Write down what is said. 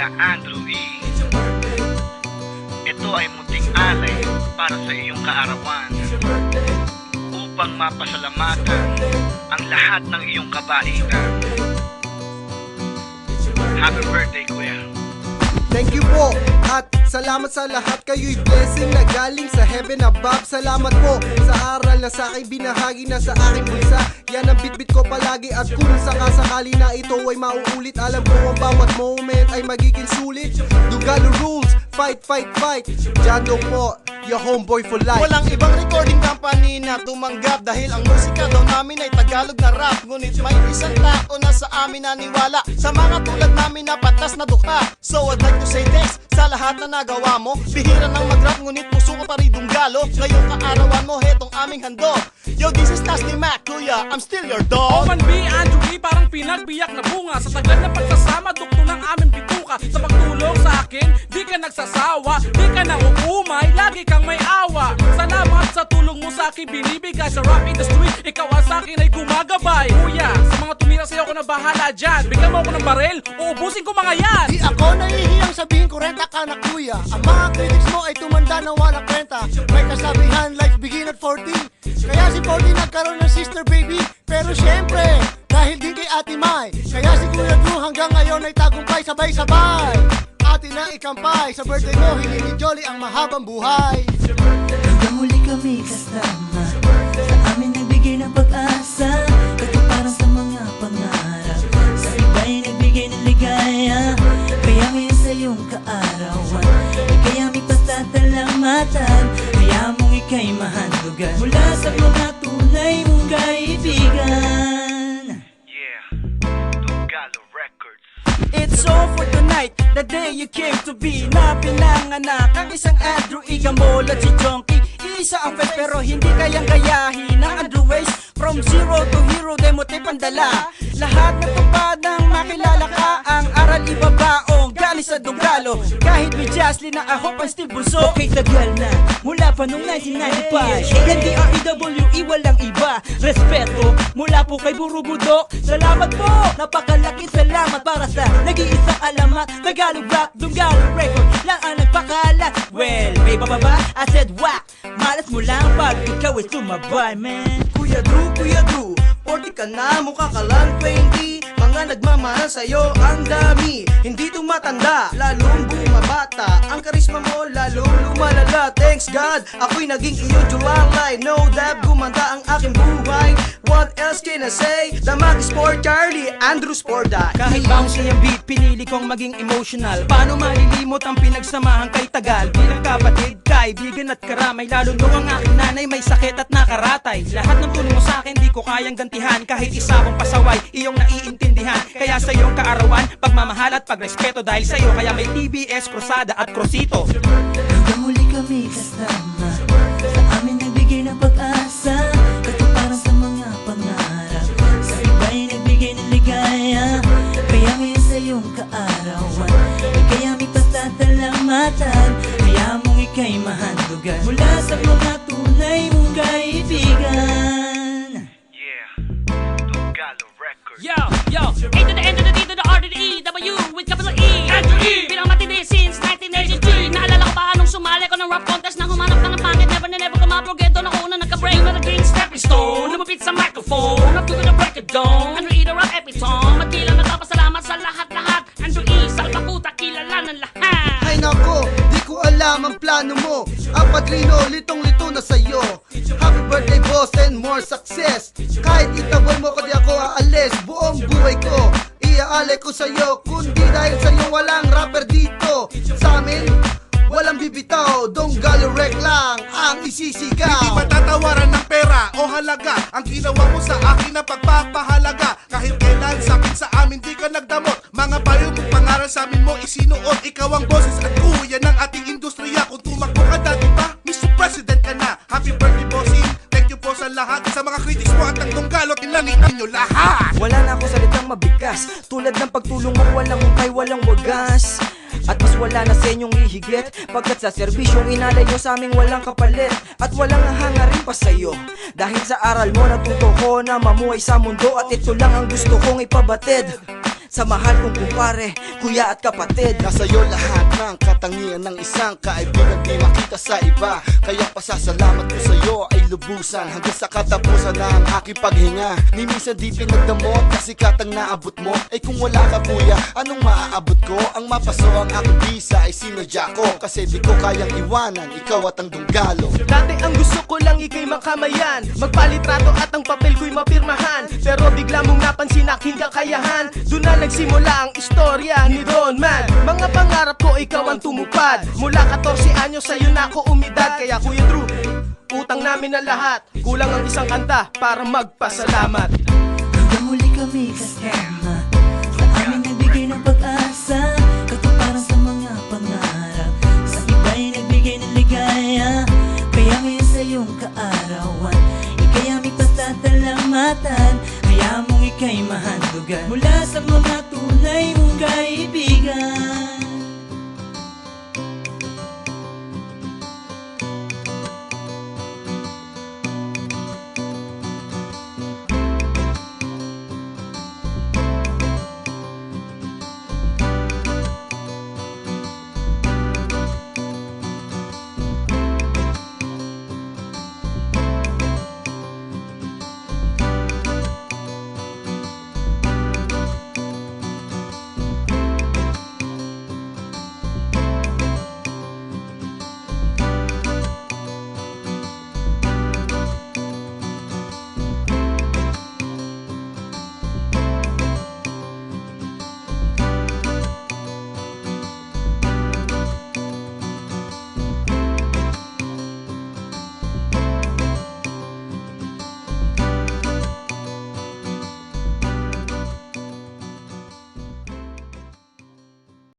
Kuya Andrew E. Ito ay munting alay para sa iyong kaarawan upang mapasalamatan ang lahat ng iyong kabaitan. Happy birthday, Kuya. Thank you po at salamat sa lahat, kayo'y blessing na galing sa heaven above. Salamat po sa aral na sa aking binahagi na sa aking bulsa. Yan ang bitbit ko palagi at kung sakasakali na ito ay mauulit, alam ko ang bawat moment ay magiging sulit. Dugalo rules, fight, fight, fight. Jando po, your homeboy for life. Walang ibang recording company na tumanggap dahil ang musika daw namin ay Tagalog na rap. Ngunit may isang tao na sa amin naniwala sa mga tulad namin na patas na dukha. So I'd like to say thanks sa lahat na nagawa mo. Bihira ng mag-rap ngunit puso ko pa rin dunggalo. Ngayong kaarawan mo, hetong aming hando. Yo, this is Tasty Mac, kuya, I'm still your dog. Oman B, Andrew E, parang pinagbiyak na bunga. Sa tagal na pagsasama, dukto ng aming bituka. Sa pagtulong sa akin, di ka nagsasawa, di ka na uumay, lagi kang may awa. Salamat sa tulong mo sa akin binibigay. Sa rap industry, ikaw ang sa akin ay gumagabay. Kuya, sa mga tumira sa'yo ko na bahala dyan. Bigyan mo ako ng baril, uubusin ko mga yan. Di ako nahihiyang sabihin ko renta ka na kuya. Ang mga critics mo ay tumanda na walang kwenta. May kasabihan, life begin at 40. Kaya si 40 nagkaroon ng sister baby. Pero syempre, dahil din kay Ate Mai. Kaya si Kuya Drew hanggang ngayon ay tagumpay sabay-sabay. Atin na ikampay, sa birthday mo hiling ni Jolly ang mahabang buhay. Hanggang muli kami kasama, sa amin nagbigay ng pag-asa, katuparan sa mga pangarap, sa iba'y nagbigay ng ligaya. Kaya ngayon sa iyong kaarawan, kaya may pasatalamatan, kaya mong ika'y mahandugan mula sa mga tunay mong kaibigan. Yeah, Dugalo Records. It's all for tonight, the day you came to be. Na pinanganak ang isang Andrew E. Gamol at si Jonky. Isa ang face pero hindi kayang gayahin ng Andrew Ways. From zero to hero, demo tape ang dala. Lahat ng tupad ng makilala ka. Ang aral ibabaong galing sa Dugalo. Kahit may Jaslyn na ahop ang Steve Bunso. Okay, tagal na, mula pa noong 1995. Yan DREWE, walang iba. Respeto, mula po kay Burubudok. Salamat po, napakalaki salamat para sa nag-iisang alamat. Tagalog rap, Dugalo record lang ang nagpakalat. Well, may bababa, I said whack. Malas mo lang pag ikaw ay sumabay, man. Kuya Drew, 40 ka na, mukha ka lang 20. Mga nagmamahal sa'yo, ang dami. Hindi tumatanda, lalong bumabata. Ang karisma mo, lalong lumalala. Thanks God, ako'y naging iyong juwalay. No doubt, gumanda ang aking buhay. What else can I say? Damag Sport Charlie, Andrew Sporda. Kahit bouncy ang beat, pinili kong maging emotional. Paano malilimot ang pinagsamahan kay Tagal? Bilang kapatid, kaibigan at karamay. Lalo nung ang aking nanay may sakit at nakaratay. Lahat ng tulong mo sa akin di ko kayang gantihan. Kahit isa kong pasaway, iyong naiintindihan. Kaya sa iyong kaarawan, pagmamahal at pagrespeto. Dahil sa iyo, kaya may TBS, Cruzada at Crosito. Hanggang muli kami kasama, sa amin nagbigay ng pag-asa, katuparan sa mga pangarap, sa iba'y nagbigay ng ligaya. Kaya ngayon sa iyong kaarawan, kaya may pasatalamatan, kaya mong ika'y mahandugan mula sa mga tunay mong kaibigan. Yeah, Dugalo Records. Yo, A to the N to the D to the R to the E, W with capital E. Andrew E. Bilang matindi since 1983. Naalala ko pa nung sumali ko ng rap contest na humanap ka ng pangit. Never na never ka maprogeto na una nagka-break. You na naging stepping stone, lumapit sa microphone. Up to the break of dawn. Andrew E. the rap epitome. At kilang nagpapasalamat sa lahat-lahat. Andrew E. Salpakuta, kilala ng lahat. Ay nako, di ko alam ang plano mo. Ang padrino, litong-lito na sa'yo. Happy birthday boss and more success. Kahit itabon mo ko di ako aalis. Buong buhay ko, iaalay ko sa'yo. Kundi dahil sa'yo walang rapper dito. Sa amin, walang bibitaw. Dugalo rec lang ang isisigaw. Hindi matatawaran ng pera o halaga ang ginawa mo sa akin na pagpapahalaga. Kahit kailan sakit sa amin di ka nagdamot. Mga payo mong pangaral sa amin mo isinuot. Ikaw ang boses at kuya ng ating industriya. Kung tumakbo ka dati pa, Mr. President ka na. Happy birthday bossing, thank you po sa lahat. Sa mga critics mo at ang Dugalo, tinlangitan nyo lahat. Wala na ako salitang mabigas. Tulad ng pagtulong mo, walang ukay, walang wagas. At mas wala na sa inyong ihigit, pagkat sa serbisyong inalay nyo sa aming walang kapalit. At walang hangarin pa sa'yo, dahil sa aral mo natuto ko na mamuhay sa mundo. At ito lang ang gusto kong ipabatid. sa mahal kong kumpare, kuya at kapatid. Nasa iyo lahat ng katangian ng isang kaibigan di makita sa iba. Kaya pasasalamat ko sa iyo ay lubusan hanggang sa katapusan na ang aking paghinga. Ni minsan di pinagdamot kasi katang naabot mo. Ay kung wala ka kuya, anong maaabot ko? Ang mapaso ang aking visa ay sinadya ko. Kasi di ko kayang iwanan, ikaw at ang dunggalo. Dati ang gusto ko lang ikay makamayan, magpalitrato at ang papel ko'y mapirmahan. Pero bigla mong napansin aking kakayahan, doon na nagsimula ang istorya ni Don Man. Mga pangarap ko ikaw ang tumupad, mula 14 anyo sa'yo na ako umidad. Kaya Kuya Drew, utang namin ang lahat, kulang ang isang kanta para magpasalamat. Hanggang muli kami kasama, sa amin nagbigay ng pag-asa, katuparan sa mga pangarap, sa iba'y nagbigay ng ligaya. Kaya ngayon sa iyong kaarawan, ika'y aming pasatalamatan. Hayaan mong ika'y mahandugan mula sa mga tunay mong kaibigan.